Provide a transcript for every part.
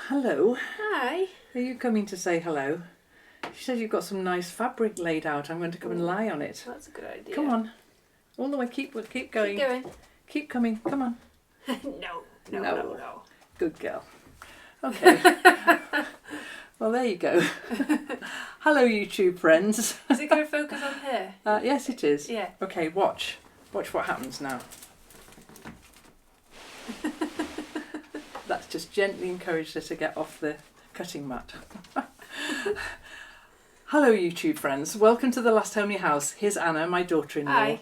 Hello. Hi. Are you coming to say hello? She says you've got some nice fabric laid out. I'm going to come and lie on it. That's a good idea. Come on. All the way. Keep going. Keep going. Keep coming. Come on. No. Good girl. Okay. Well, there you go. Hello, YouTube friends. Is it going to focus on here? Yes, it is. Yeah. Okay, watch. Watch what happens now. That's just gently encouraged her to get off the cutting mat. Hello, YouTube friends. Welcome to the Last Homely House. Here's Anna, my daughter-in-law. Hi.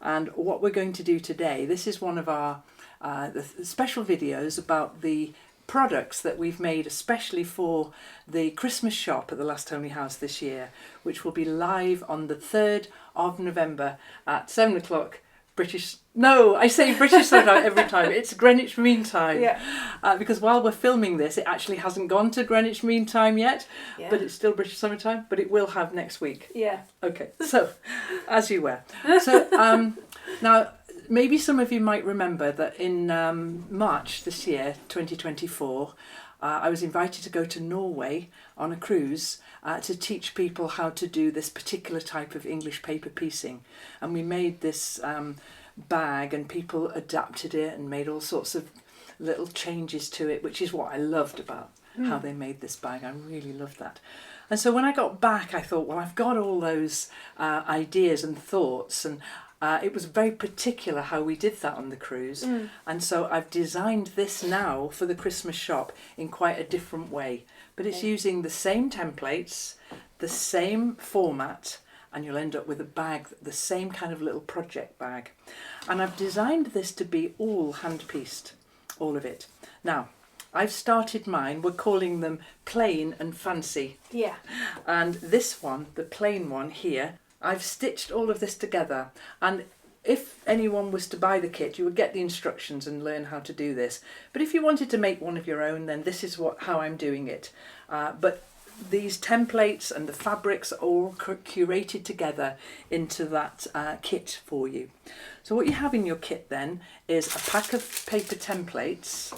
And what we're going to do today, this is one of our the special videos about the products that we've made especially for the Christmas shop at the Last Homely House this year, which will be live on the 3rd of November at 7 o'clock British... No, I say British Summer every time. It's Greenwich Mean Time. Yeah. Because while we're filming this, it actually hasn't gone to Greenwich Mean Time yet, but it's still British Summer Time, but it will have next week. Yeah. Okay, so, as you were. So, now, maybe some of you might remember that in March this year, 2024, I was invited to go to Norway on a cruise to teach people how to do this particular type of English paper piecing. And we made this bag and people adapted it and made all sorts of little changes to it, which is what I loved about how they made this bag. I really loved that. And so when I got back, I thought, well, I've got all those ideas and thoughts, and it was very particular how we did that on the cruise. And so I've designed this now for the Christmas shop in quite a different way. But it's using the same templates, the same format, and you'll end up with a bag, the same kind of little project bag. And I've designed this to be all hand-pieced, all of it. Now, I've started mine, we're calling them plain and fancy. Yeah. And this one, the plain one here, I've stitched all of this together, and if anyone was to buy the kit, you would get the instructions and learn how to do this. But if you wanted to make one of your own, then this is how I'm doing it. But these templates and the fabrics are all curated together into that kit for you. So what you have in your kit then is a pack of paper templates.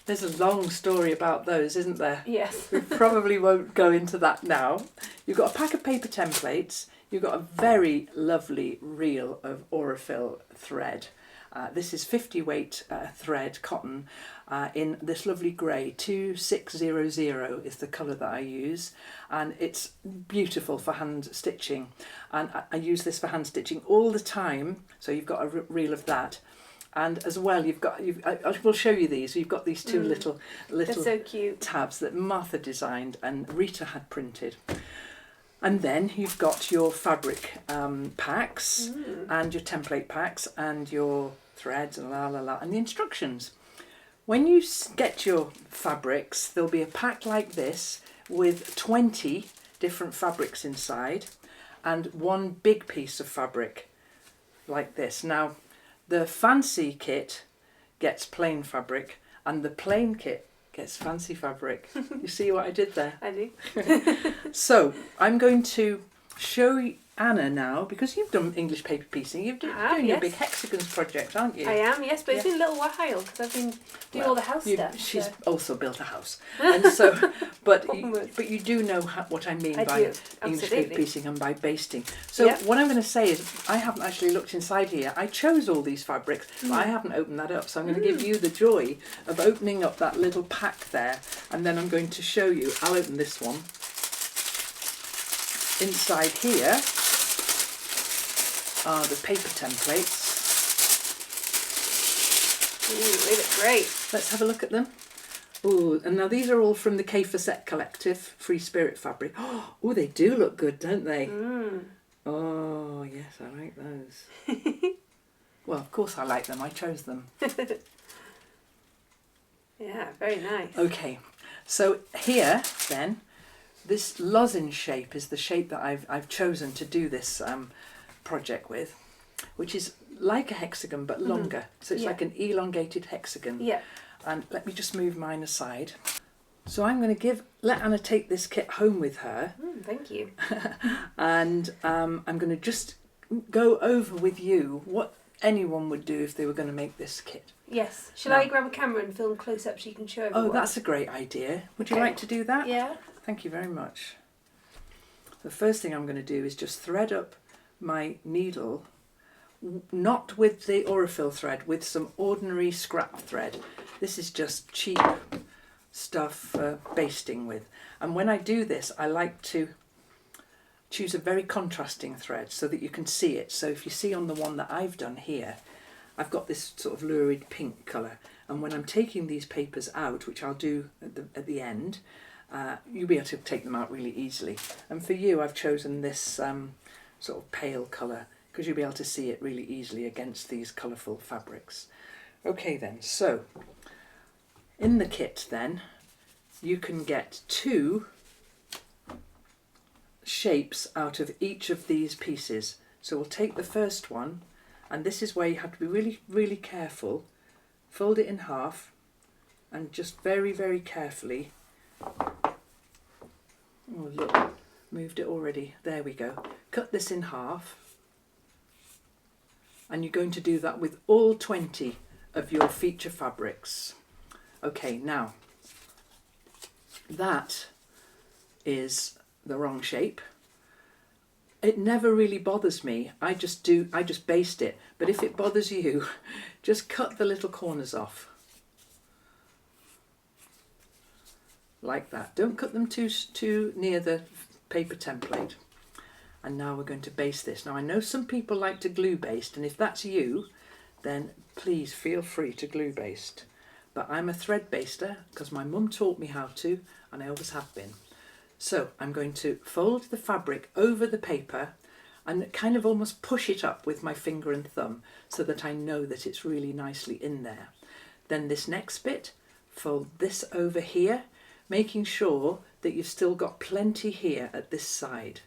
There's a long story about those, isn't there? Yes. We probably won't go into that now. You've got a pack of paper templates. You've got a very lovely reel of Aurifil thread. This is 50 weight thread cotton in this lovely grey. 2600 is the colour that I use, and it's beautiful for hand stitching. And I use this for hand stitching all the time. So you've got a reel of that. And as well, I will show you these. You've got these two little They're so cute. tabs that Martha designed and Rita had printed. And then you've got your fabric packs and your template packs and your threads and and the instructions. When you get your fabrics, there'll be a pack like this with 20 different fabrics inside and one big piece of fabric like this. Now, the fancy kit gets plain fabric and the plain kit gets fancy fabric. You see what I did there? I do. So I'm going to show Anna now, because you've done English paper piecing. You're doing your big hexagons project, aren't you? I am, yes, but it's been a little while because I've been doing all the house stuff. She's also built a house, and so, but you do know what I mean by English paper piecing and by basting. So what I'm going to say is, I haven't actually looked inside here. I chose all these fabrics, but I haven't opened that up. So I'm going to give you the joy of opening up that little pack there, and then I'm going to show you. I'll open this one. Inside here are the paper templates. Ooh, they look great. Let's have a look at them. Ooh, and now these are all from the K for Set Collective, Free Spirit fabric. Oh, they do look good, don't they? Oh, yes, I like those. Well, of course I like them. I chose them. Yeah, very nice. Okay, so here then, this lozenge shape is the shape that I've chosen to do this project with, which is like a hexagon but longer. So it's like an elongated hexagon. Yeah. And let me just move mine aside. So I'm going to let Anna take this kit home with her. Thank you. And I'm going to just go over with you what anyone would do if they were going to make this kit. Yes. Shall No. I grab a camera and film close up so you can show everyone? Oh, that's a great idea. Would you Okay. like to do that? Yeah. Thank you very much. The first thing I'm going to do is just thread up my needle, not with the Aurifil thread, with some ordinary scrap thread. This is just cheap stuff for basting with. And when I do this, I like to choose a very contrasting thread so that you can see it. So if you see on the one that I've done here, I've got this sort of lurid pink colour. And when I'm taking these papers out, which I'll do at the end, you'll be able to take them out really easily. And for you, I've chosen this sort of pale colour because you'll be able to see it really easily against these colourful fabrics. Okay then, so in the kit then, you can get 2 shapes out of each of these pieces. So we'll take the first one, and this is where you have to be really, really careful. Fold it in half and just very, very carefully. Oh look, moved it already. There we go. Cut this in half. And you're going to do that with all 20 of your feature fabrics. Okay, now that is the wrong shape. It never really bothers me. I just baste it. But if it bothers you, just cut the little corners off. Like that. Don't cut them too near the paper template. And now we're going to baste this. Now I know some people like to glue baste, and if that's you, then please feel free to glue baste. But I'm a thread baster because my mum taught me how to, and I always have been. So I'm going to fold the fabric over the paper and kind of almost push it up with my finger and thumb so that I know that it's really nicely in there. Then this next bit, fold this over here, making sure that you've still got plenty here at this side.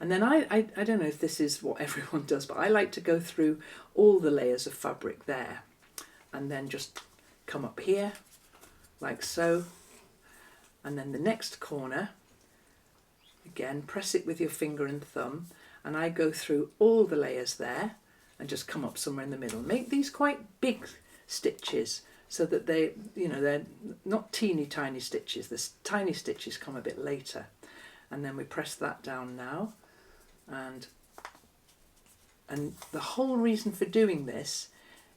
And then I don't know if this is what everyone does, but I like to go through all the layers of fabric there and then just come up here like so. And then the next corner, again, press it with your finger and thumb, and I go through all the layers there and just come up somewhere in the middle. Make these quite big stitches so that they're not teeny tiny stitches. The tiny stitches come a bit later. And then we press that down now. And the whole reason for doing this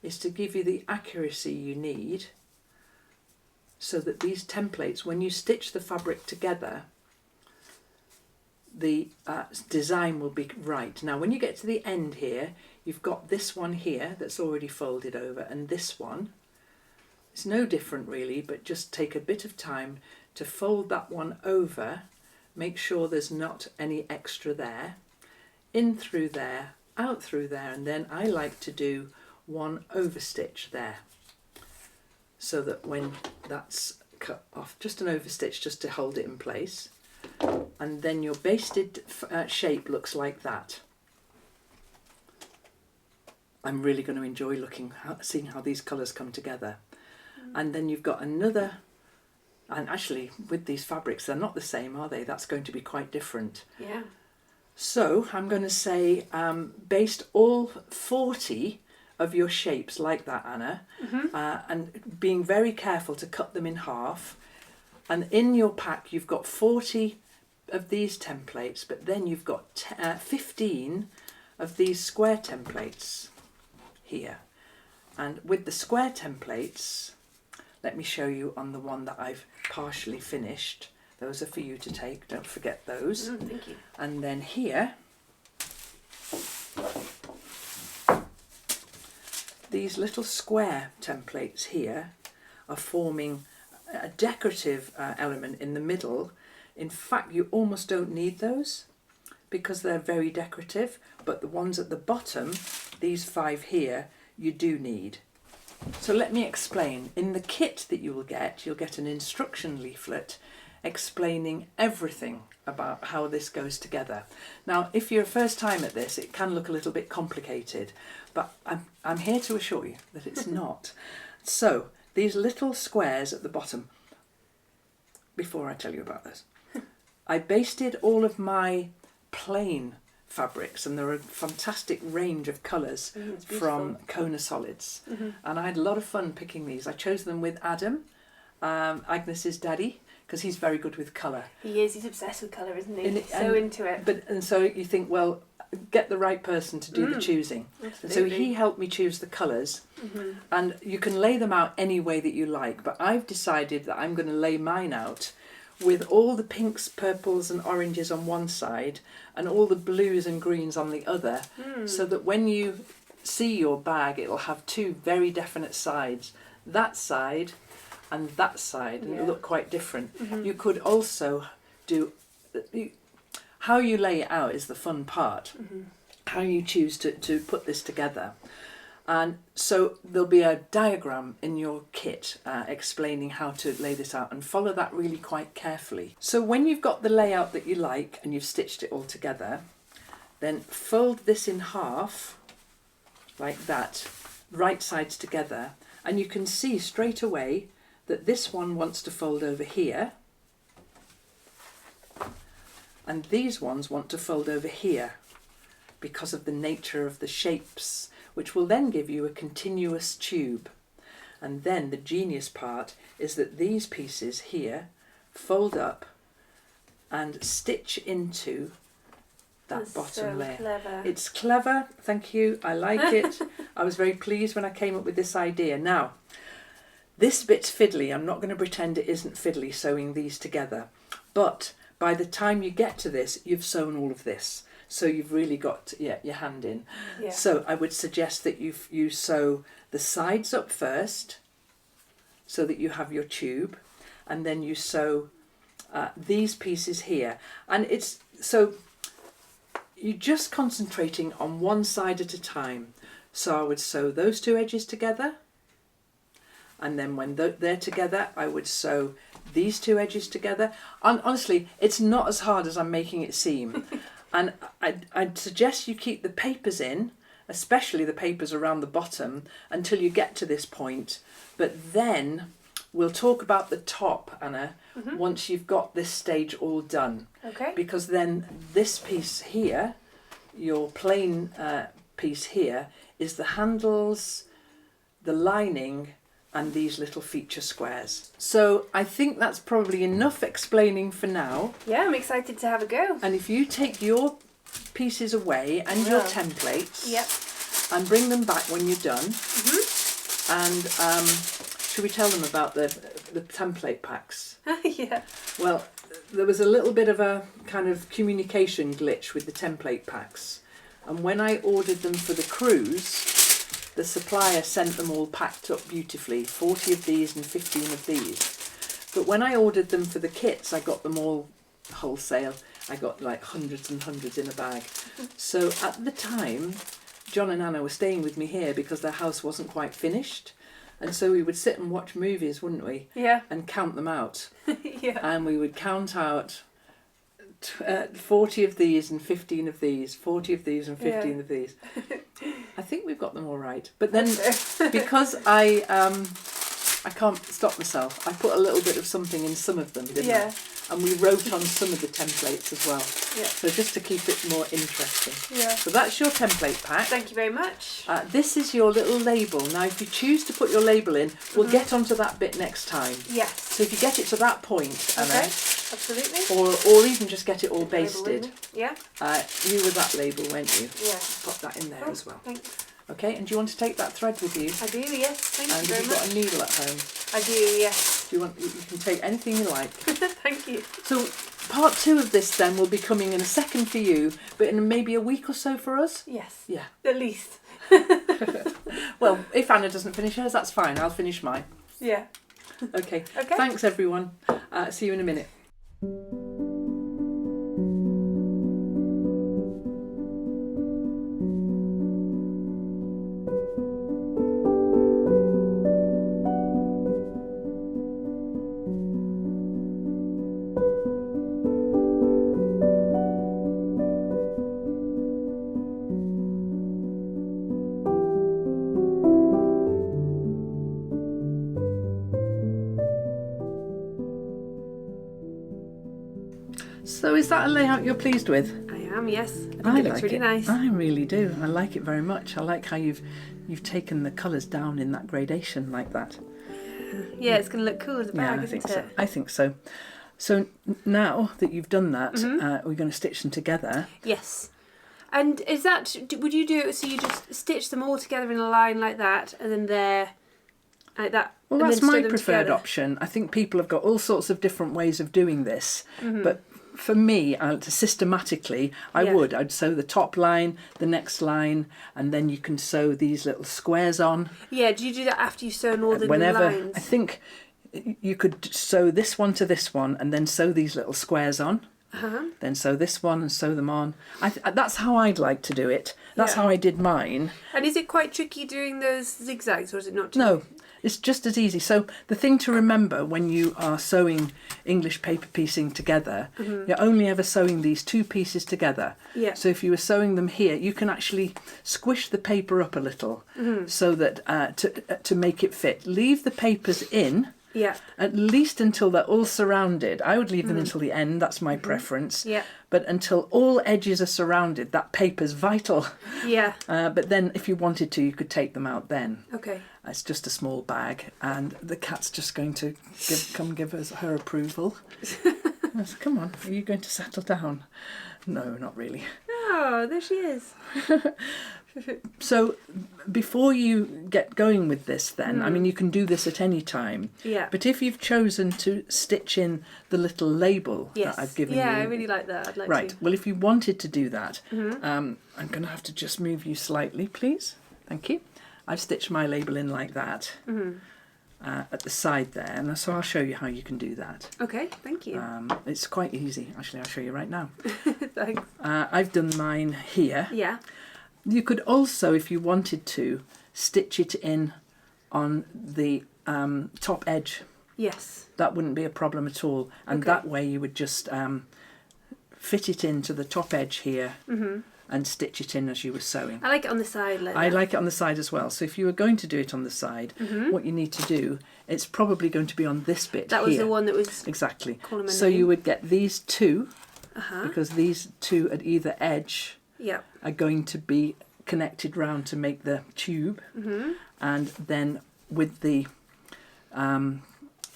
is to give you the accuracy you need so that these templates, when you stitch the fabric together, the design will be right. Now when you get to the end here, you've got this one here that's already folded over, and this one, it's no different really, but just take a bit of time to fold that one over, make sure there's not any extra there, in through there, out through there, and then I like to do one overstitch there so that when that's cut off, just an overstitch just to hold it in place, and then your basted shape looks like that. I'm really going to enjoy seeing how these colours come together. And then you've got another, and actually with these fabrics they're not the same, are they? That's going to be quite different. Yeah. So I'm going to say baste all 40 of your shapes like that, Anna, and being very careful to cut them in half. And in your pack you've got 40 of these templates, but then you've got 15 of these square templates here. And with the square templates, let me show you on the one that I've partially finished. Those are for you to take, don't forget those. Thank you. And then here, these little square templates here are forming a decorative element in the middle. In fact, you almost don't need those because they're very decorative, but the ones at the bottom, these 5 here, you do need. So let me explain. In the kit that you will get, you'll get an instruction leaflet explaining everything about how this goes together. Now, if you're first time at this, it can look a little bit complicated, but I'm here to assure you that it's not. So these little squares at the bottom, before I tell you about this, I basted all of my plain fabrics, and there are a fantastic range of colours It's from Kona Solids. And I had a lot of fun picking these. I chose them with Adam, Agnes's daddy, because he's very good with colour. He is. He's obsessed with colour, isn't he? And- He's so into it. And so you think, well, get the right person to do the choosing. And so Absolutely. he helped me choose the colours, and you can lay them out any way that you like, but I've decided that I'm going to lay mine out with all the pinks, purples and oranges on one side and all the blues and greens on the other, so that when you see your bag, it'll have two very definite sides, that side and that side, and it'll look quite different. You could also do... How you lay it out is the fun part, how you choose to put this together. And so there'll be a diagram in your kit explaining how to lay this out, and follow that really quite carefully. So when you've got the layout that you like and you've stitched it all together, then fold this in half like that, right sides together, and you can see straight away that this one wants to fold over here, and these ones want to fold over here because of the nature of the shapes, which will then give you a continuous tube. And then the genius part is that these pieces here fold up and stitch into that That's bottom so layer. clever. It's clever, thank you, I like it. I was very pleased when I came up with this idea. Now, this bit's fiddly. I'm not going to pretend it isn't fiddly sewing these together, but by the time you get to this, you've sewn all of this. So you've really got your hand in. Yeah. So I would suggest that you sew the sides up first, so that you have your tube, and then you sew these pieces here. And it's so you're just concentrating on one side at a time. So I would sew those two edges together, and then when they're together, I would sew these two edges together. And honestly, it's not as hard as I'm making it seem. And I'd suggest you keep the papers in, especially the papers around the bottom, until you get to this point. But then we'll talk about the top, Anna, once you've got this stage all done. Okay. Because then this piece here, your plain piece here, is the handles, the lining, and these little feature squares. So I think that's probably enough explaining for now. Yeah, I'm excited to have a go. And if you take your pieces away and your templates, and bring them back when you're done, and should we tell them about the template packs? Yeah. Well, there was a little bit of a kind of communication glitch with the template packs, and when I ordered them for the cruise, the supplier sent them all packed up beautifully, 40 of these and 15 of these. But when I ordered them for the kits, I got them all wholesale. I got like hundreds and hundreds in a bag. So at the time, John and Anna were staying with me here because their house wasn't quite finished. And so we would sit and watch movies, wouldn't we? Yeah. And count them out. Yeah. And we would count out 40 of these and 15 of these, 40 of these and 15 of these. I think we've got them all right. But then because I can't stop myself, I put a little bit of something in some of them, didn't I? And we wrote on some of the templates as well. Yeah. So just to keep it more interesting. Yeah. So that's your template pack. Thank you very much. This is your little label. Now if you choose to put your label in, we'll get onto that bit next time. Yes. So if you get it to that point, Anna, Okay. Absolutely. or even just get it all basted. Yeah. You were that label, weren't you? Yeah. Pop that in there as well. Thanks. Okay, and do you want to take that thread with you? I do, yes. Thank And you have very you got much. a needle at home? I do, yes. Do you want? You can take anything you like. Thank you. So part 2 of this then will be coming in a second for you, but in maybe a week or so for us. Yes. Yeah. At least. Well, if Anna doesn't finish hers, that's fine. I'll finish mine. Yeah. Okay. Okay. Thanks everyone. See you in a minute. So is that a layout you're pleased with? I am, yes. I think I it looks like really it. nice. I really do. I like it very much. I like how you've taken the colours down in that gradation like that. Yeah, it's going to look cool as a bag, I isn't think it? so. I think so. So now that you've done that, we're going to stitch them together. Yes. And is that, would you do it so you just stitch them all together in a line like that, and then there, like that? Well, and that's then sew my them preferred together? option. I think people have got all sorts of different ways of doing this, but for me, systematically, I'd sew the top line, the next line, and then you can sew these little squares on. Yeah, do you do that after you've sewn all the Whenever, lines? I think you could sew this one to this one and then sew these little squares on. Then sew this one and sew them on. That's how I'd like to do it. That's how I did mine. And is it quite tricky doing those zigzags, or is it not? No, it's just as easy. So the thing to remember when you are sewing English paper piecing together, you're only ever sewing these two pieces together. Yeah. So if you were sewing them here, you can actually squish the paper up a little so that to make it fit. Leave the papers in. Yeah. At least until they're all surrounded. I would leave them until the end, that's my preference. Yeah. But until all edges are surrounded, that paper's vital. Yeah. But then if you wanted to, you could take them out then. Okay. It's just a small bag, and the cat's just going to give us her approval. Yes, come on, are you going to settle down? No, not really. Oh, there she is. So before you get going with this then, I mean, you can do this at any time. Yeah. But if you've chosen to stitch in the little label Yes. that I've given you. Yeah, I really like that. I'd like Right, to. well, if you wanted to do that, I'm going to have to just move you slightly, please. Thank you. I've stitched my label in like that at the side there, and so I'll show you how you can do that. Okay, thank you. It's quite easy. Actually, I'll show you right now. Thanks. I've done mine here. Yeah. You could also, if you wanted to, stitch it in on the top edge. Yes. That wouldn't be a problem at all. And that way you would just fit it into the top edge here and stitch it in as you were sewing. I like it on the side like I that. like it on the side as well. So if you were going to do it on the side, what you need to do, it's probably going to be on this bit That here. was the one that was... Exactly. Call them a So name. you would get these two, because these two at either edge Yeah. are going to be connected round to make the tube, and then with the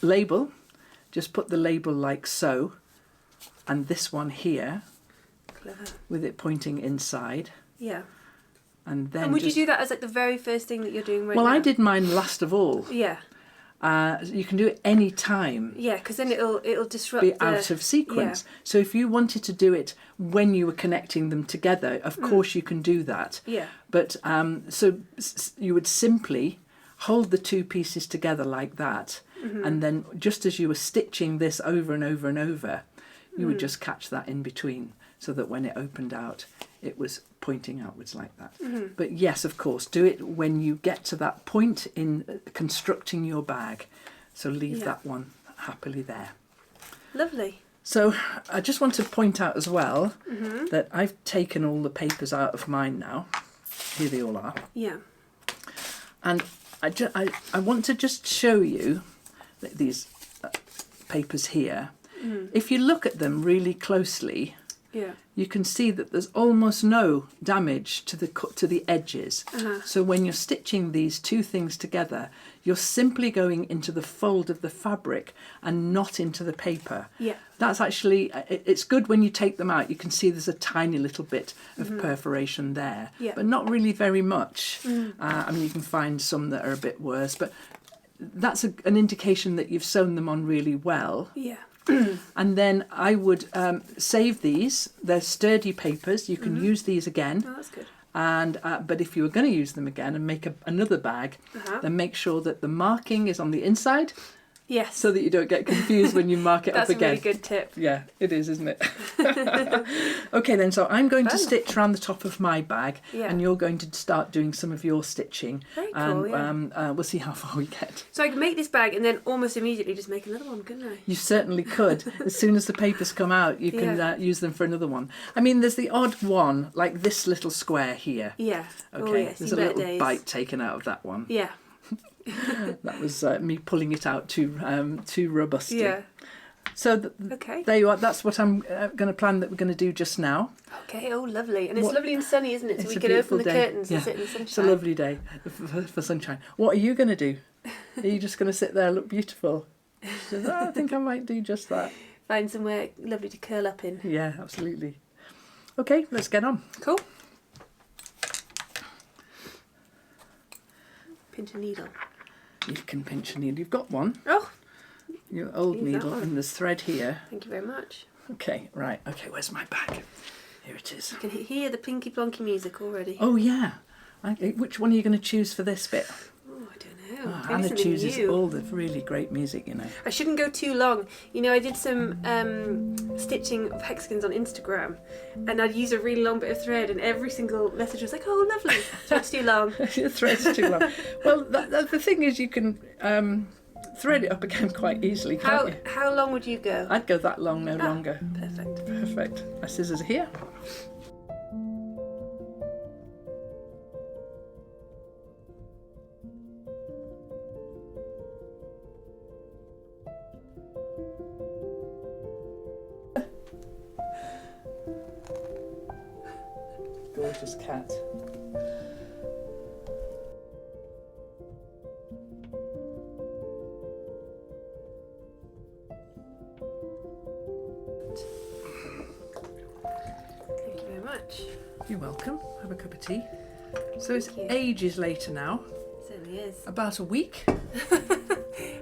label, just put the label like so, and this one here Clever. with it pointing inside, Yeah. and then And would just, you do that as like the very first thing that you're doing right well, now? I did mine last of all. Yeah. You can do it any time. Yeah, because then it'll disrupt Be the... out of sequence. So if you wanted to do it when you were connecting them together, of course you can do that. Yeah. But you would simply hold the two pieces together like that, and then just as you were stitching this over and over and over, you would just catch that in between, so that when it opened out, it was pointing outwards like that. But yes, of course, do it when you get to that point in constructing your bag. So leave that one happily there. Lovely. So I just want to point out as well that I've taken all the papers out of mine now. Here they all are. Yeah. And I want to just show you that these papers here. If you look at them really closely, Yeah. you can see that there's almost no damage to the edges. So when you're stitching these two things together, you're simply going into the fold of the fabric and not into the paper. Yeah. That's actually, it's good when you take them out. You can see there's a tiny little bit of perforation there, Yeah. but not really very much. I mean, you can find some that are a bit worse, but that's an indication that you've sewn them on really well. Yeah. And then I would save these. They're sturdy papers. You can use these again. Oh, that's good. And but if you were going to use them again and make another bag, then make sure that the marking is on the inside, Yes. so that you don't get confused when you mark it That's up a again. really good tip. Yeah, it is, isn't it? Okay then, so I'm going to Fun. stitch around the top of my bag, Yeah. and you're going to start doing some of your stitching. Very And cool, we'll see how far we get. So I can make this bag and then almost immediately just make another one, couldn't I? You certainly could. As soon as the papers come out, you can use them for another one. I mean, there's the odd one, like this little square here. Yeah. Okay, Oh, yes. there's you a better little days. bite taken out of that one. Yeah. That was me pulling it out too robustly. Yeah. So Okay. there you are. That's what I'm going to plan that we're going to do just now. Okay, oh lovely. And it's lovely and sunny, isn't it? So we can open the curtains and sit in the sunshine. It's a lovely day for sunshine. What are you going to do? Are you just going to sit there and look beautiful? She says, I think I might do just that. Find somewhere lovely to curl up in. Yeah, absolutely. Okay, let's get on. Cool. Pinch a needle. You can pinch a needle. You've got one. Oh, Your old Use that needle, one. and there's thread here. thank you very much. Okay, right. Okay, where's my bag? Here it is. I can hear the plinky plonky music already. Oh, yeah. Which one are you going to choose for this bit? Oh, I don't know. Oh, Maybe Anna something chooses new. all the really great music, you know. I shouldn't go too long. You know, I did some stitching of hexagons on Instagram, and I'd use a really long bit of thread, and every single message was like, "Oh, lovely." So it's too long. The thread's too long. Well, the thing is, you can thread it up again quite easily, can't you? How long would you go? I'd go that long, no longer. Perfect. Perfect. My scissors are here. Gorgeous cat. Thank you very much. You're welcome. Have a cup of tea. So it's Thank you. ages later now. It certainly is. About a week.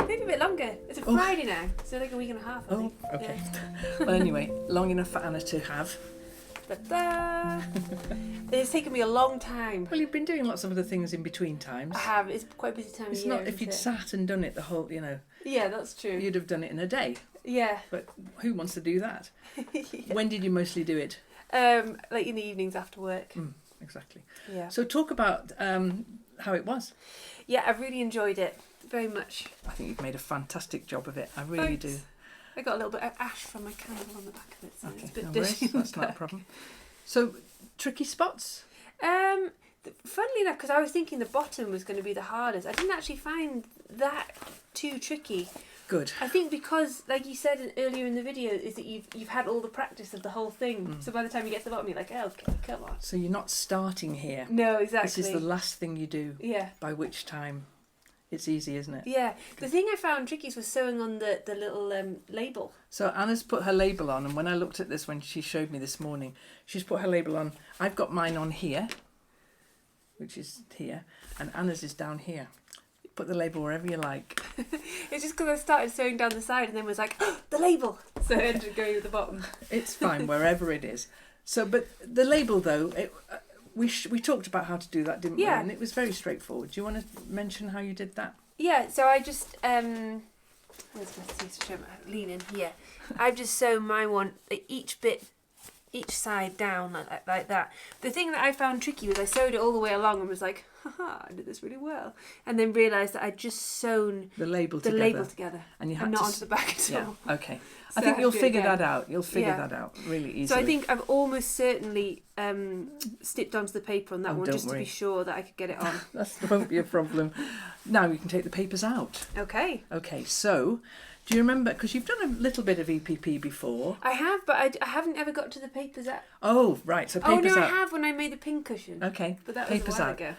Maybe a bit longer. It's a Friday now, so like a week and a half. I Oh, think. okay. Yeah. Well, anyway, long enough for Anna to have. Ta-da! It's taken me a long time. Well, you've been doing lots of other things in between times. I have. It's quite a busy time It's of year. not if you'd sat and done it the whole, Yeah, that's true. you'd have done it in a day. Yeah. But who wants to do that? Yeah. When did you mostly do it? Like in the evenings after work. Exactly. Yeah. So talk about how it was. Yeah, I really enjoyed it very much. I think you've made a fantastic job of it. I really Thanks. do. I got a little bit of ash from my candle on the back of it, so it's Okay, a bit no dirty. worries. That's not a problem. So, tricky spots? Funnily enough, because I was thinking the bottom was going to be the hardest, I didn't actually find that too tricky. Good. I think because, like you said earlier in the video, is that you've had all the practice of the whole thing. So by the time you get to the bottom, you're like, oh, okay, come on. So you're not starting here. No, exactly. This is the last thing you do. Yeah. By which time it's easy, isn't it? Yeah. The thing I found tricky was sewing on the little label. So Anna's put her label on, and when I looked at this when she showed me this morning, she's put her label on. I've got mine on here, which is here, and Anna's is down here. Put the label wherever you like. It's just because I started sewing down the side and then was like, oh, the label! So I ended up going with the bottom. It's fine wherever it is. So, but the label though, we talked about how to do that, didn't we? Yeah. And it was very straightforward. Do you want to mention how you did that? Yeah, so I just, where's my show lean in here. I've just sewn my one, each side down like that. The thing that I found tricky was I sewed it all the way along and was like, haha, I did this really well. And then realised that I'd just sewn The label the together. label together And you had and not to onto the back at Yeah, all. okay. So I think I you'll have to do it figure again. that out. You'll figure Yeah. that out really easily. So I think I've almost certainly stitched onto the paper on that Oh, one don't just to worry. be sure that I could get it on. That won't be a problem. Now you can take the papers out. Okay. Okay, so do you remember, because you've done a little bit of EPP before. I have, but I haven't ever got to the papers out. Oh, right, so Oh papers no, out. I have when I made the pincushion. Okay, But that was papers a while out. ago.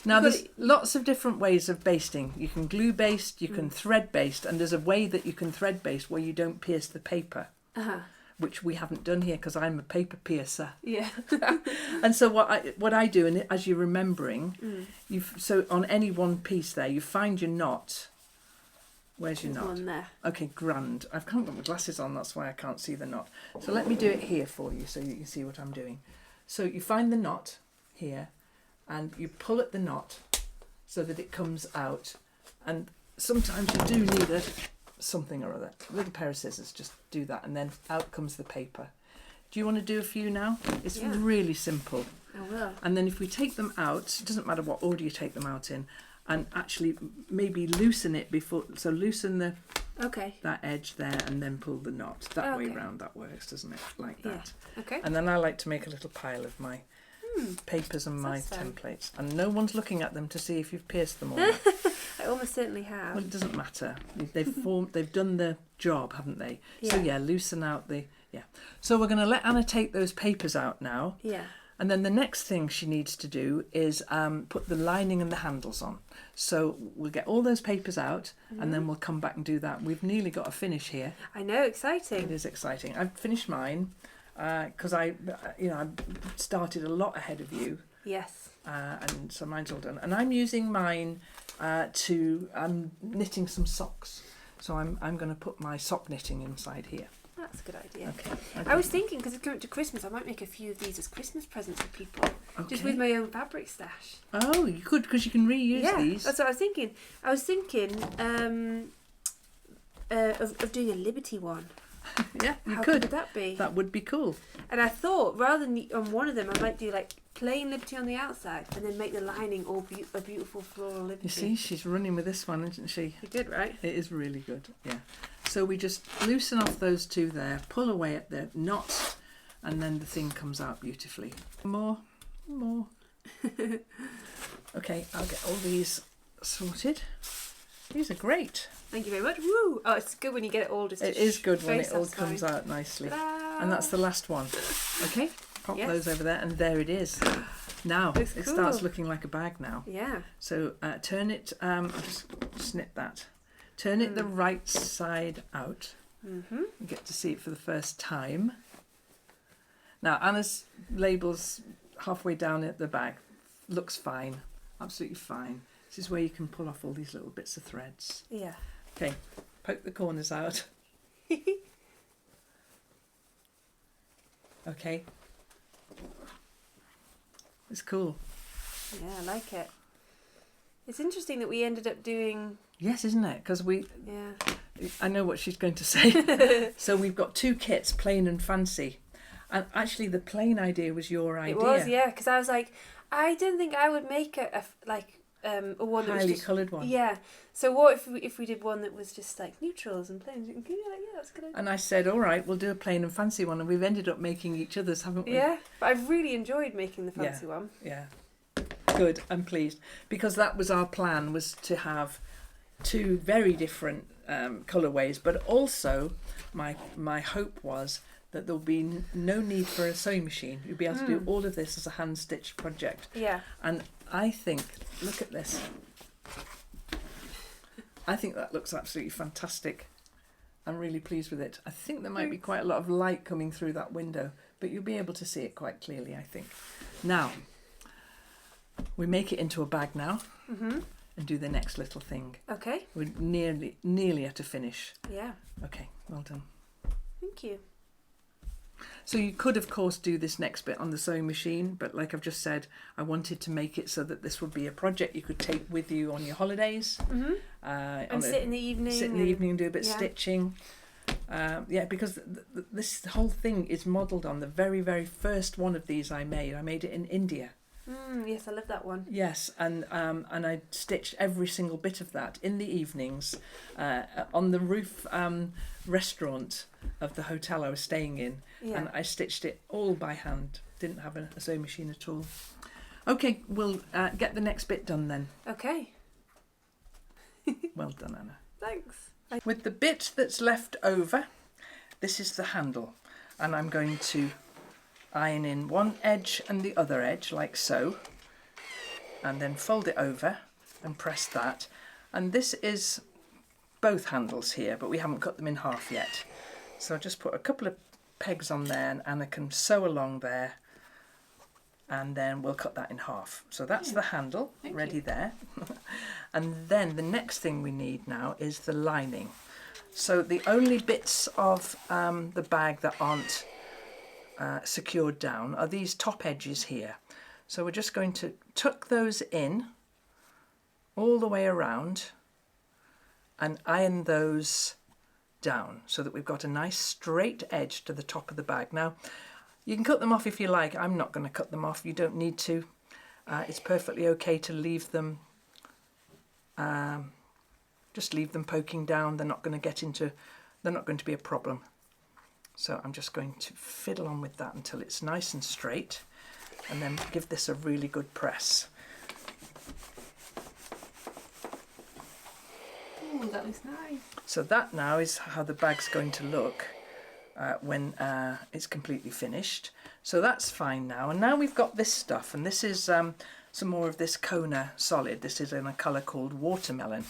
Now You've there's got lots of different ways of basting. You can glue baste, you can thread baste, and there's a way that you can thread baste where you don't pierce the paper, Uh-huh. which we haven't done here because I'm a paper piercer. Yeah. And so what I do, and as you're remembering, so on any one piece there, you find your knot. Where's your There's knot? one there. Okay, grand. I've can't got my glasses on, that's why I can't see the knot. So let me do it here for you so you can see what I'm doing. So you find the knot here and you pull at the knot so that it comes out. And sometimes you do need something or other. A little pair of scissors, just do that, and then out comes the paper. Do you want to do a few now? It's Yeah. really simple. I will. And then if we take them out, it doesn't matter what order you take them out in, and actually maybe loosen it before, so loosen Okay. that edge there and then pull the knot. That way Okay. round, that works, doesn't it? Like Yeah. that. Okay. And then I like to make a little pile of my papers and my That's fun. templates, and no one's looking at them to see if you've pierced them or not. I almost certainly have. Well, it doesn't matter. They've done the job, haven't they? Yeah. So yeah, loosen out the So we're going to let Anna take those papers out now. Yeah. And then the next thing she needs to do is put the lining and the handles on. So we'll get all those papers out, and then we'll come back and do that. We've nearly got a finish here. I know, exciting. It is exciting. I've finished mine because I started a lot ahead of you. Yes. And so mine's all done. And I'm using mine I'm knitting some socks. So I'm going to put my sock knitting inside here. That's a good idea. Okay. I was thinking, because it's coming to Christmas, I might make a few of these as Christmas presents for people. Just with my own fabric stash. Oh, you could, because you can reuse these. That's what I was thinking. I was thinking of doing a Liberty one. Yeah, you How could. could that be? That would be cool. And I thought, rather than on one of them, I might do like plain Liberty on the outside and then make the lining all a beautiful floral Liberty. You see, she's running with this one, isn't she? You did, right? It is really good, yeah. So we just loosen off those two there, pull away at the knots, and then the thing comes out beautifully. More. Okay, I'll get all these sorted. These are great. Thank you very much. Woo! Oh, it's good when you get it all just. It is good when very it all satisfying. comes out nicely. Ta-da! And that's the last one. Okay, pop Yes. those over there, and there it is. Now, Looks it cool. starts looking like a bag now. Yeah. So turn it, I'll just snip that. Turn it the right side out. Mm-hmm. You get to see it for the first time. Now, Anna's label's halfway down at the bag. Looks fine, absolutely fine. This is where you can pull off all these little bits of threads. Yeah. Okay, poke the corners out. Okay. It's cool. Yeah, I like it. It's interesting that we ended up doing. Yes, isn't it? Because Yeah. I know what she's going to say. So we've got two kits, plain and fancy. And actually the plain idea was your idea. It was, yeah, because I was like, I didn't think I would make a one that was Highly just, coloured one. Yeah. So what if we did one that was just like neutrals and plain? And you're like, yeah, that's a good idea. And I said, all right, we'll do a plain and fancy one. And we've ended up making each other's, haven't we? Yeah, but I've really enjoyed making the fancy one. Yeah. Good, I'm pleased. Because that was our plan, was to have two very different colourways. But also, my hope was that there'll be no need for a sewing machine. You'll be able to do all of this as a hand-stitched project. Yeah. And I think, look at this. I think that looks absolutely fantastic. I'm really pleased with it. I think there might be quite a lot of light coming through that window, but you'll be able to see it quite clearly, I think. Now, we make it into a bag now and do the next little thing. Okay. We're nearly at a finish. Yeah. Okay, well done. Thank you. So you could, of course, do this next bit on the sewing machine, but like I've just said, I wanted to make it so that this would be a project you could take with you on your holidays. And sit in the evening. Sit in the evening and do a bit of stitching. Because this whole thing is modelled on the very, very first one of these I made. I made it in India. Yes, I love that one. Yes, and I stitched every single bit of that in the evenings on the roof restaurant of the hotel I was staying in. Yeah. And I stitched it all by hand. Didn't have a sewing machine at all. Okay, we'll get the next bit done then. Okay. Well done, Anna. Thanks. With the bit that's left over, this is the handle. And I'm going to iron in one edge and the other edge, like so. And then fold it over and press that. And this is both handles here, but we haven't cut them in half yet. So I'll just put a couple of pegs on there and Anna can sew along there, and then we'll cut that in half. So that's the handle ready there. And then the next thing we need now is the lining. So the only bits of the bag that aren't secured down are these top edges here. So we're just going to tuck those in all the way around and iron those down so that we've got a nice straight edge to the top of the bag. Now you can cut them off if you like. I'm not going to cut them off. You don't need to. It's perfectly okay to leave them, just leave them poking down. They're not going to be a problem. So I'm just going to fiddle on with that until it's nice and straight. and then give this a really good press. Ooh, that looks nice. So that now is how the bag's going to look when it's completely finished. So that's fine now. And now we've got this stuff, and this is some more of this Kona Solid. This is in a colour called Watermelon,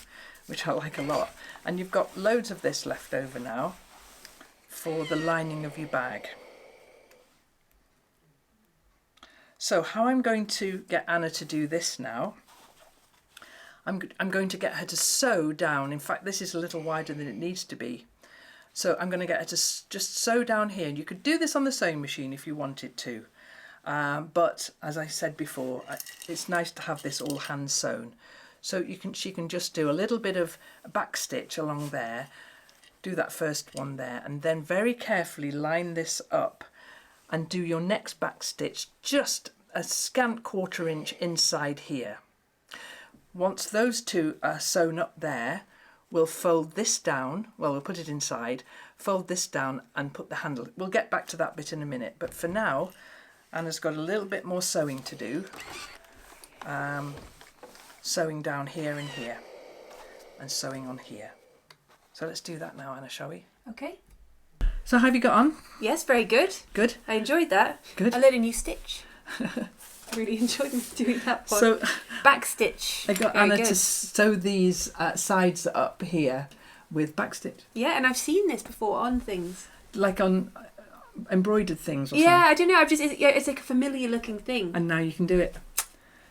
which I like a lot. And you've got loads of this left over now for the lining of your bag. So how I'm going to get Anna to do this now, I'm going to get her to sew down. In fact, this is a little wider than it needs to be. So I'm going to get her to just sew down here. And you could do this on the sewing machine if you wanted to. But as I said before, it's nice to have this all hand sewn. So she can just do a little bit of back stitch along there. Do that first one there, and then very carefully line this up and do your next back stitch just a scant 1/4 inch inside here. Once those two are sewn up there, we'll fold this down. Well, we'll put it inside, fold this down and put the handle. We'll get back to that bit in a minute, but for now Anna's got a little bit more sewing to do. Sewing down here and here and sewing on here. So let's do that now, Anna, shall we? Okay. So how have you got on? Yes, very good. Good. I enjoyed that. Good. I learned a new stitch. Really enjoyed doing that one. So back stitch. I got Very Anna good. to sew these sides up here with back stitch, Yeah, and I've seen this before on things. like on embroidered things or Yeah, something. I don't know. It's like a familiar looking thing. And now you can do it.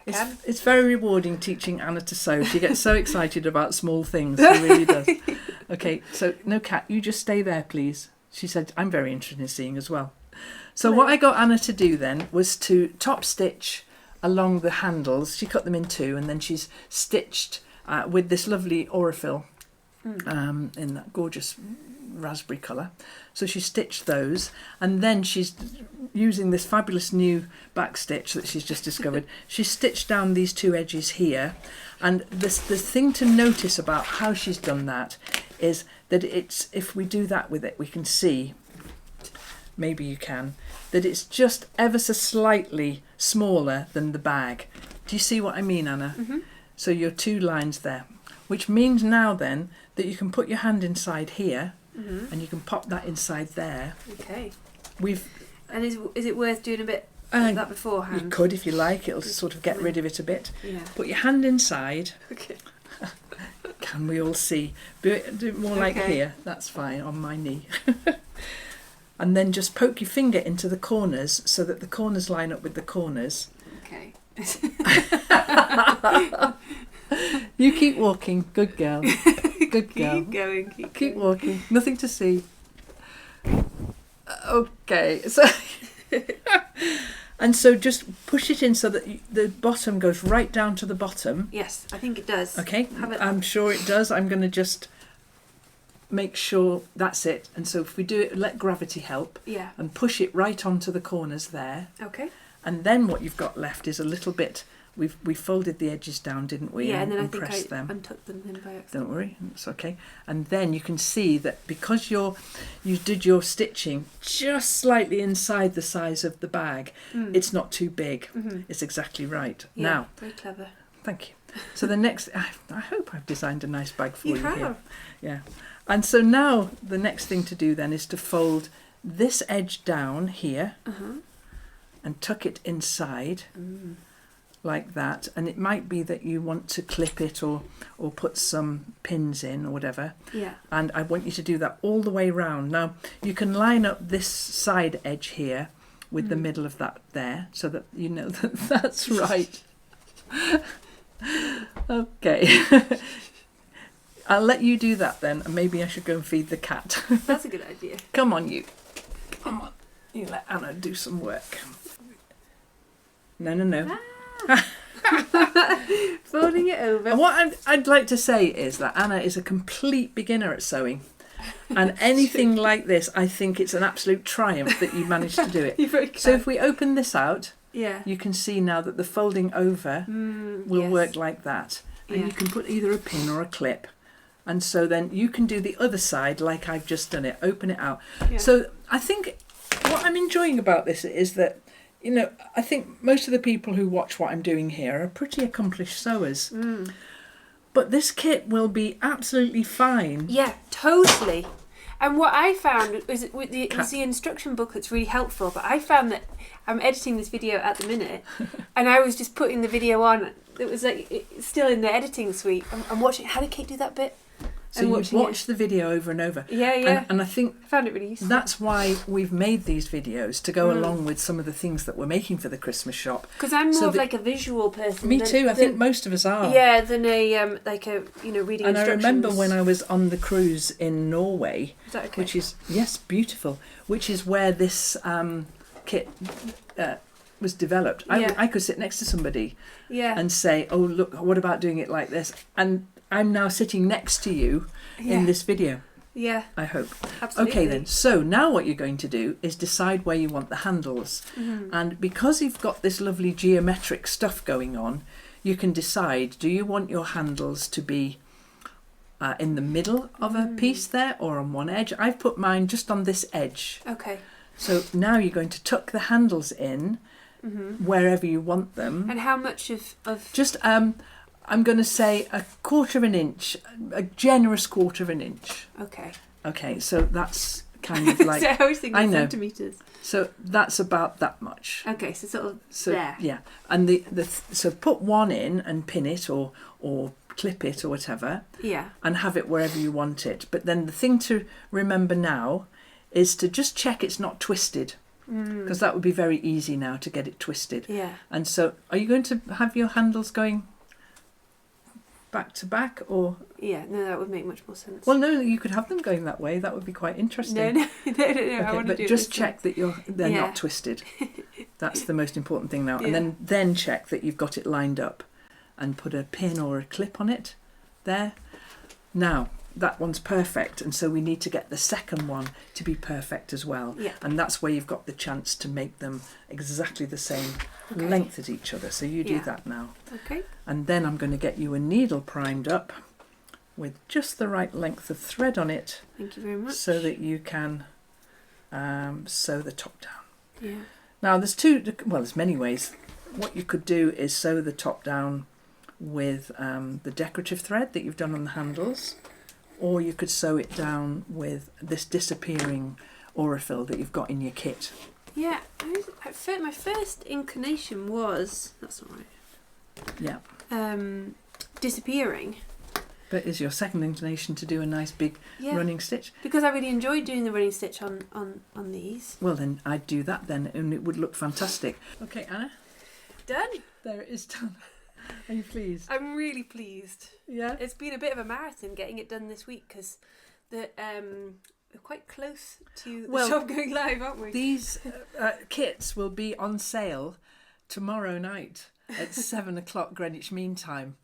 Can. It's very rewarding teaching Anna to sew. She gets so excited about small things. She really does. Okay, so no, Kat, you just stay there, please. She said, I'm very interested in seeing as well. So what I got Anna to do then was to top stitch along the handles. She cut them in two, and then she's stitched with this lovely Aurifil in that gorgeous raspberry colour. So she stitched those, and then she's using this fabulous new back stitch that she's just discovered. She stitched down these two edges here, and the thing to notice about how she's done that is that it's, if we do that with it, we can see, maybe you can, that it's just ever so slightly smaller than the bag. Do you see what I mean, Anna? Mm-hmm. So your two lines there, which means now then that you can put your hand inside here, and you can pop that inside there. Okay. And is it worth doing a bit of that beforehand? You could if you like. It'll sort of get rid of it a bit. Yeah. Put your hand inside. Okay. Can we all see? Do it more like Okay. here. That's fine, on my knee. And then just poke your finger into the corners so that the corners line up with the corners. Okay. You keep walking. Good girl. Good girl. Keep going. Keep walking. Nothing to see. Okay. So and so just push it in so that the bottom goes right down to the bottom. Yes, I think it does. Okay. Have it. I'm sure it does. I'm going to just make sure that's it. And so if we do it, let gravity help. Yeah. And push it right onto the corners there. Okay. And then what you've got left is a little bit. We folded the edges down, didn't we? Yeah, and then I think pressed I them. untucked them then by accident. Don't worry, it's okay. And then you can see that because you did your stitching just slightly inside the size of the bag, it's not too big. Mm-hmm. It's exactly right. Yeah, Now, very clever. thank you. So the next, I hope I've designed a nice bag for you have. here. Yeah. And so now the next thing to do then is to fold this edge down here and tuck it inside. Like that, and it might be that you want to clip it or put some pins in or whatever. Yeah. And I want you to do that all the way round. Now you can line up this side edge here with the middle of that there, so that you know that that's right. Okay. I'll let you do that then, and maybe I should go and feed the cat. That's a good idea. Come on, you. Come on. You let Anna do some work. No. Folding it over. And what I'd like to say is that Anna is a complete beginner at sewing. And anything like this, I think it's an absolute triumph that you managed to do it. You're very kind. So if we open this out, Yeah. you can see now that the folding over will yes. work like that. And Yeah. you can put either a pin or a clip. And so then you can do the other side like I've just done it. Open it out. Yeah. So I think what I'm enjoying about this is that you know, I think most of the people who watch what I'm doing here are pretty accomplished sewers. But this kit will be absolutely fine. Yeah, totally. And what I found is with the instruction booklet's really helpful, but I found that I'm editing this video at the minute and I was just putting the video on. It was like it's still in the editing suite. I'm watching. How did Kate do that bit? So you watch the video over and over. Yeah. And I think I found it really useful. that's why we've made these videos, to go along with some of the things that we're making for the Christmas shop. Because I'm more of like a visual person. Me too. I think most of us are. Yeah, than a like a reading and instructions. I remember when I was on the cruise in Norway, Is that okay? which is beautiful, which is where this kit was developed. I could sit next to somebody and say, "Oh, look, what about doing it like this?" And I'm now sitting next to you in this video. Yeah. I hope. Absolutely. Okay then, so now what you're going to do is decide where you want the handles. And because you've got this lovely geometric stuff going on, you can decide, do you want your handles to be in the middle of a piece there or on one edge? I've put mine just on this edge. Okay. So now you're going to tuck the handles in wherever you want them. And how much of... Just... I'm going to say 1/4 of an inch, a generous 1/4 of an inch. Okay. Okay, so that's kind of like... So I was thinking I know. centimetres. So that's about that much. Okay, so sort of there. Yeah, and so put one in and pin it or clip it or whatever. Yeah. And have it wherever you want it. But then the thing to remember now is to just check it's not twisted. Because that would be very easy now to get it twisted. Yeah. And so are you going to have your handles going back to back, or yeah, no, that would make much more sense. Well, no, you could have them going that way. That would be quite interesting. No. Okay, I want to but do just it check that they're not twisted. That's the most important thing now. And then check that you've got it lined up, and put a pin or a clip on it. There. Now that one's perfect, and so we need to get the second one to be perfect as well. Yeah. And that's where you've got the chance to make them exactly the same length as each other. So you do that now. Okay. And then I'm going to get you a needle primed up with just the right length of thread on it. Thank you very much. So that you can sew the top down. Yeah. Now there's many ways. What you could do is sew the top down with the decorative thread that you've done on the handles, or you could sew it down with this disappearing aurafill that you've got in your kit. Yeah, my first inclination was... That's not right. Yeah. Disappearing. But is your second inclination to do a nice big running stitch? Because I really enjoyed doing the running stitch on these. Well then, I'd do that then, and it would look fantastic. Okay, Anna? Done. There it is done. Are you pleased? I'm really pleased. Yeah? It's been a bit of a marathon getting it done this week, because we're quite close to the shop going live, aren't we? These kits will be on sale tomorrow night at 7 o'clock Greenwich Mean Time.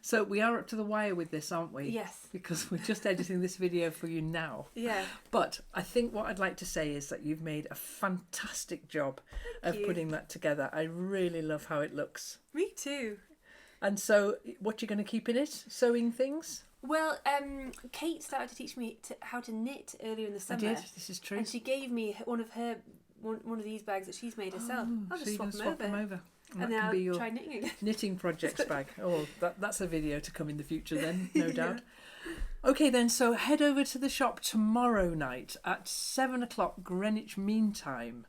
So we are up to the wire with this, aren't we? Yes. Because we're just editing this video for you now. Yeah. But I think what I'd like to say is that you've made a fantastic job of putting that together. I really love how it looks. Me too. And so what you're going to keep in it? Sewing things? Well, Kate started to teach me how to knit earlier in the summer. I did. This is true. And she gave me one of these bags that she's made herself. I'll just swap them over. And then I'll be your try knitting again. Knitting projects bag. Oh, that's a video to come in the future then, no doubt. Okay then, so head over to the shop tomorrow night at 7 o'clock Greenwich Mean Time.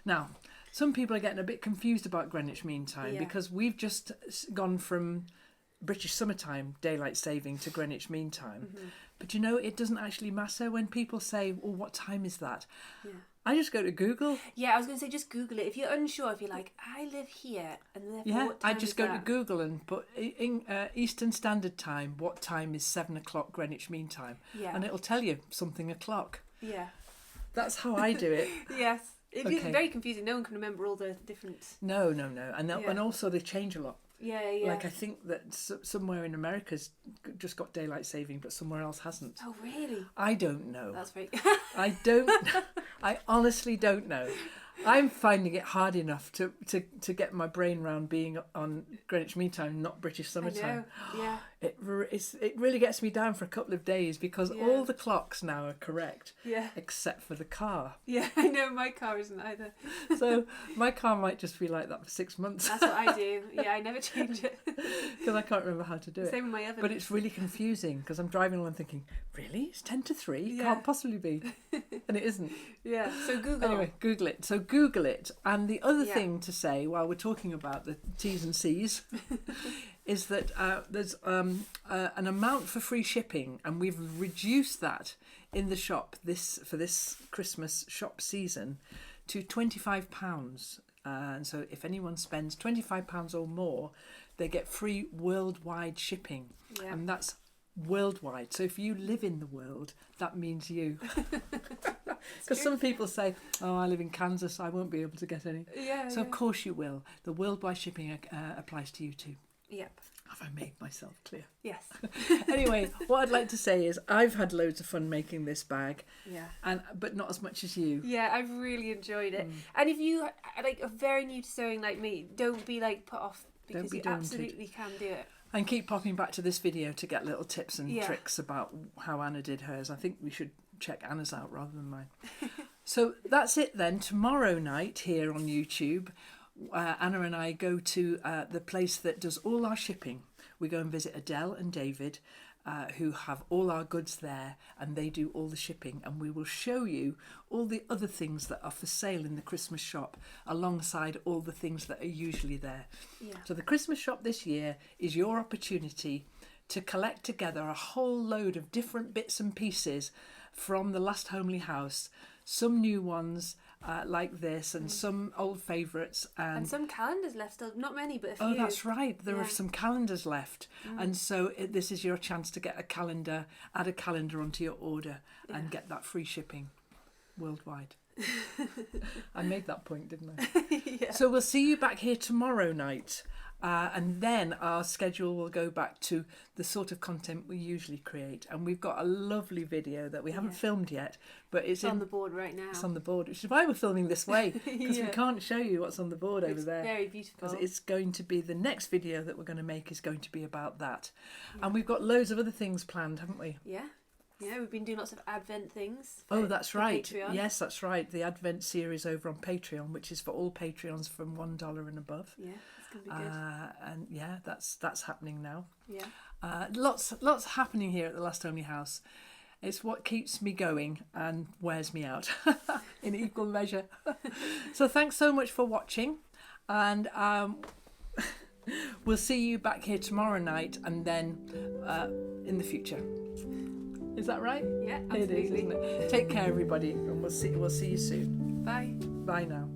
Now, some people are getting a bit confused about Greenwich Mean Time because we've just gone from British summertime daylight saving to Greenwich Mean Time. But you know, it doesn't actually matter when people say, well, what time is that? Yeah. I just go to Google. Yeah, I was going to say, just Google it. If you're unsure, if you're like, I live here, and therefore what time I just go to Google and put Eastern Standard Time, what time is 7 o'clock Greenwich Mean Time? Yeah. And it'll tell you something o'clock. Yeah. That's how I do it. Yes. It's very confusing. No one can remember all the different... No. And also they change a lot. Yeah. Like I think that somewhere in America's just got daylight saving, but somewhere else hasn't. Oh, really? I don't know. That's very... I honestly don't know. I'm finding it hard enough to get my brain round being on Greenwich Mean Time, not British summertime. I know. Yeah. it really gets me down for a couple of days because all the clocks now are correct, except for the car. Yeah, I know, my car isn't either. So my car might just be like that for 6 months. That's what I do. Yeah, I never change it. Because I can't remember how to do it. Same with my oven. But it's really confusing because I'm driving along thinking, really? It's 10 to 3? Can't possibly be. And it isn't. Yeah, so Google. Anyway, Google it. So Google it. And the other thing to say while we're talking about the T's and C's is that there's an amount for free shipping, and we've reduced that in the shop for this Christmas shop season to £25. And so if anyone spends £25 or more, they get free worldwide shipping. Yeah. And that's worldwide. So if you live in the world, that means you. Because some people say, oh, I live in Kansas, I won't be able to get any. So of course you will. The worldwide shipping applies to you too. Yep. Have I made myself clear? Yes. Anyway, what I'd like to say is I've had loads of fun making this bag. Yeah. But not as much as you. Yeah, I've really enjoyed it. And if you are very new to sewing like me, don't be put off, because you absolutely can do it. And keep popping back to this video to get little tips and tricks about how Anna did hers. I think we should check Anna's out rather than mine. So that's it then. Tomorrow night here on YouTube, Anna and I go to the place that does all our shipping. We go and visit Adele and David, who have all our goods there, and they do all the shipping, and we will show you all the other things that are for sale in the Christmas shop alongside all the things that are usually there. So the Christmas shop this year is your opportunity to collect together a whole load of different bits and pieces from the Last Homely House, some new ones like this, and some old favourites, and some calendars left still. Not many, but a few. Oh, that's right, there are some calendars left. And so this is your chance to get a calendar, add a calendar onto your order, and get that free shipping worldwide. I made that point, didn't I? So we'll see you back here tomorrow night. And then our schedule will go back to the sort of content we usually create. And we've got a lovely video that we haven't filmed yet, but it's on the board right now. It's on the board, which is why we're filming this way, because we can't show you what's on the board over there. It's very beautiful. Because it's going to be, the next video that we're going to make is going to be about that. And we've got loads of other things planned, haven't we? Yeah. Yeah, we've been doing lots of Advent things. Oh, that's right. Patreon. Yes, that's right. The Advent series over on Patreon, which is for all Patreons from $1 and above. Yeah, it's going to be good. And yeah, that's happening now. Yeah. Lots happening here at the Last Homely House. It's what keeps me going and wears me out in equal measure. So thanks so much for watching, and we'll see you back here tomorrow night, and then in the future. Is that right? Yeah, absolutely. It is, isn't it? Take care, everybody, and we'll see you soon. Bye. Bye now.